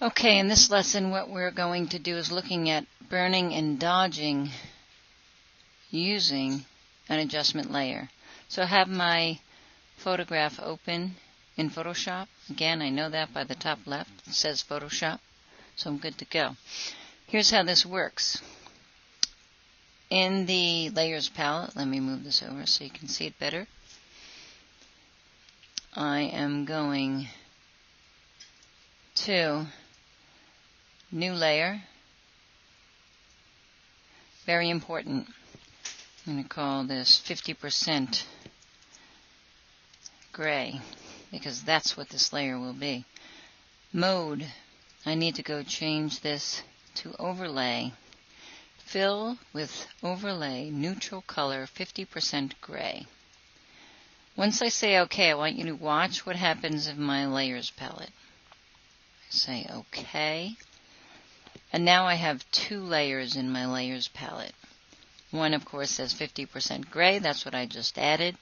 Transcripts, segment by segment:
Okay, in this lesson what we're going to do is looking at burning and dodging using an adjustment layer. So I have my photograph open in Photoshop. Again, I know that by the top left it says Photoshop, so I'm good to go. Here's how this works. In the Layers palette, let me move this over so you can see it better. I am going to New Layer. Very important. I'm going to call this 50% gray because that's what this layer will be. Mode. I need to go change this to Overlay. Fill with Overlay, neutral color, 50% gray. Once I say OK, I want you to watch what happens in my Layers palette. I say OK. And now I have two layers in my Layers palette. One, of course, says 50% gray. That's what I just added.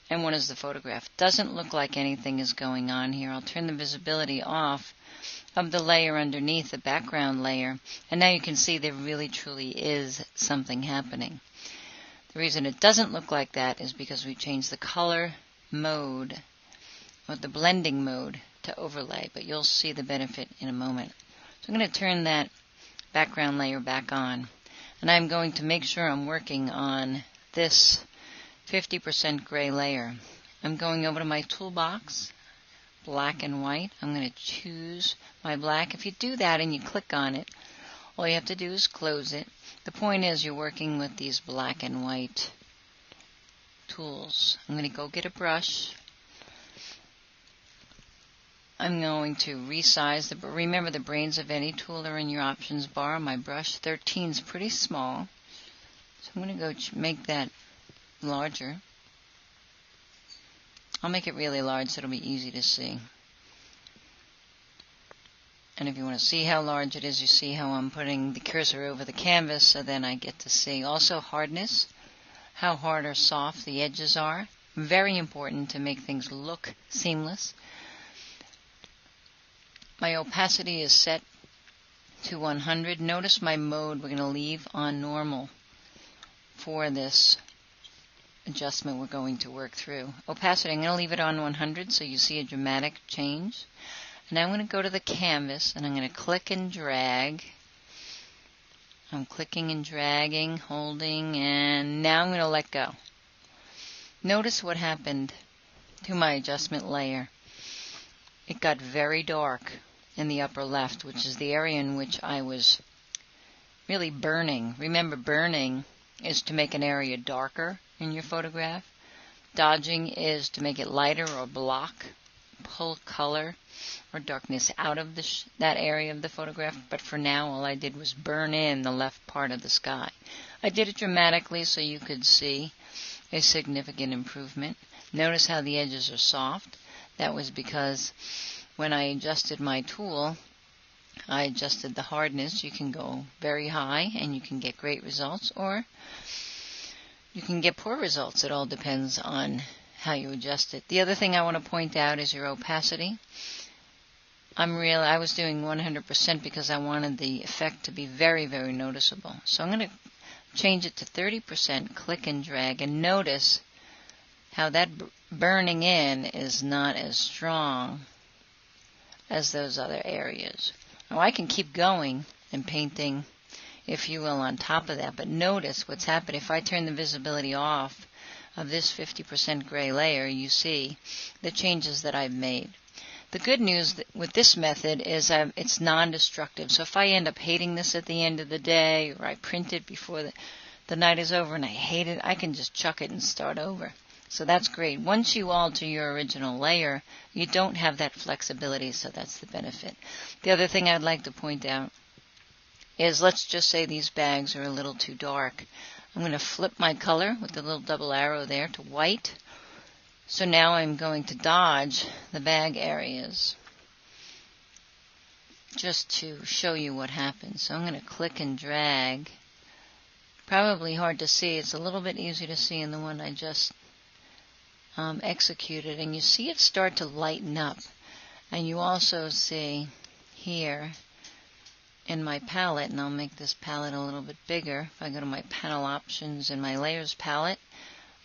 And one is the photograph. Doesn't look like anything is going on here. I'll turn the visibility off of the layer underneath, the background layer. And now you can see there really truly is something happening. The reason it doesn't look like that is because we changed the color mode, or the blending mode, to Overlay. But you'll see the benefit in a moment. So I'm going to turn that background layer back on. And I'm going to make sure I'm working on this 50% gray layer. I'm going over to my toolbox, black and white. I'm going to choose my black. If you do that and you click on it, all you have to do is close it. The point is you're working with these black and white tools. I'm going to go get a brush. I'm going to resize. Remember, the brains of any tool are in your options bar. My brush 13 is pretty small, so I'm going to go make that larger. I'll make it really large so it'll be easy to see. And if you want to see how large it is, you see how I'm putting the cursor over the canvas, so then I get to see. Also hardness, how hard or soft the edges are. Very important to make things look seamless. My opacity is set to 100. Notice my mode we're going to leave on normal for this adjustment we're going to work through. Opacity, I'm going to leave it on 100 so you see a dramatic change. And I'm going to go to the canvas and I'm going to click and drag. I'm clicking and dragging, holding, and now I'm going to let go. Notice what happened to my adjustment layer. It got very dark in the upper left, which is the area in which I was really burning. Remember, burning is to make an area darker in your photograph. Dodging is to make it lighter or block, pull color or darkness out of that area of the photograph. But for now, all I did was burn in the left part of the sky. I did it dramatically so you could see a significant improvement. Notice how the edges are soft. That was because when I adjusted my tool, I adjusted the hardness. You can go very high and you can get great results, or you can get poor results. It all depends on how you adjust it. The other thing I want to point out is your opacity. I was doing 100% because I wanted the effect to be very, very noticeable. So I'm going to change it to 30%, click and drag, and notice how that burning in is not as strong as those other areas. Now I can keep going and painting, if you will, on top of that, but notice what's happened. If I turn the visibility off of this 50% gray layer, you see the changes that I've made. The good news with this method is it's non-destructive. So if I end up hating this at the end of the day, or I print it before the night is over and I hate it, I can just chuck it and start over. So that's great. Once you alter your original layer, you don't have that flexibility, so that's the benefit. The other thing I'd like to point out is, let's just say these bags are a little too dark. I'm going to flip my color with the little double arrow there to white. So now I'm going to dodge the bag areas just to show you what happens. So I'm going to click and drag. Probably hard to see. It's a little bit easier to see in the one I just executed. And you see it start to lighten up. And you also see here in my palette, and I'll make this palette a little bit bigger. If I go to my panel options in my layers palette,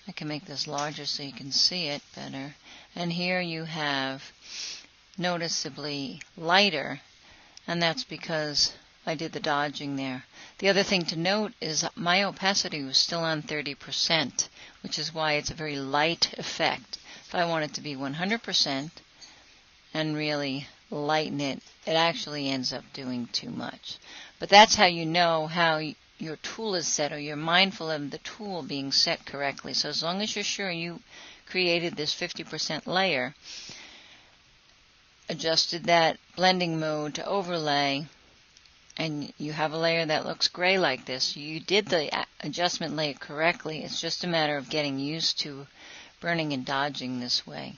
I can make this larger so you can see it better. And here you have noticeably lighter, and that's because I did the dodging there. The other thing to note is my opacity was still on 30%, which is why it's a very light effect. If I want it to be 100% and really lighten it, it actually ends up doing too much. But that's how you know how your tool is set, or you're mindful of the tool being set correctly. So as long as you're sure you created this 50% layer, adjusted that blending mode to overlay, and you have a layer that looks gray like this, you did the adjustment layer correctly. It's just a matter of getting used to burning and dodging this way.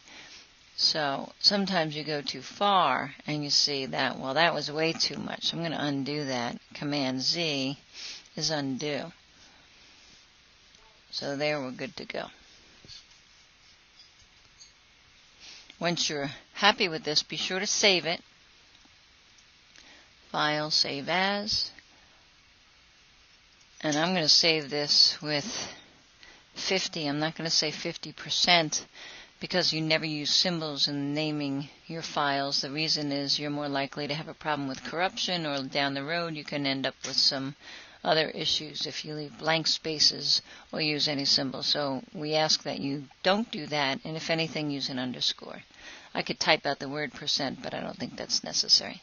So sometimes you go too far and you see that, well, that was way too much. So I'm going to undo that. Command Z is undo. So there, we're good to go. Once you're happy with this, be sure to save it. File, Save As. And I'm going to save this with 50. I'm not going to say 50%. Because you never use symbols in naming your files. The reason is you're more likely to have a problem with corruption, or down the road you can end up with some other issues if you leave blank spaces or use any symbol. So we ask that you don't do that, and if anything, use an underscore. I could type out the word %, but I don't think that's necessary.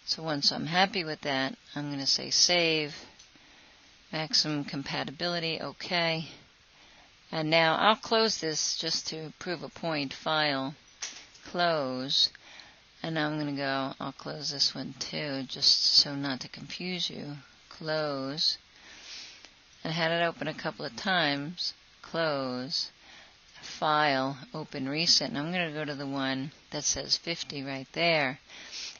So once I'm happy with that, I'm going to say Save, Maximum Compatibility, OK. And now I'll close this just to prove a point. File, Close, and I'm going to go, I'll close this one too, just so not to confuse you. Close, and I had it open a couple of times. Close, File, Open Recent, and I'm going to go to the one that says 50 right there.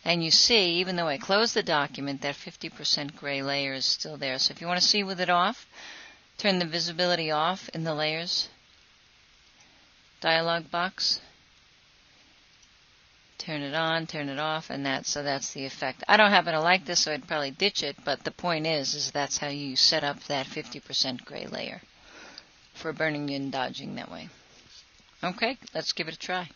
And you see, even though I closed the document, that 50% gray layer is still there. So if you want to see with it off, turn the visibility off in the layers dialog box. Turn it on, turn it off, and that's the effect. I don't happen to like this, so I'd probably ditch it, but the point is that's how you set up that 50% gray layer for burning and dodging that way. Okay, let's give it a try.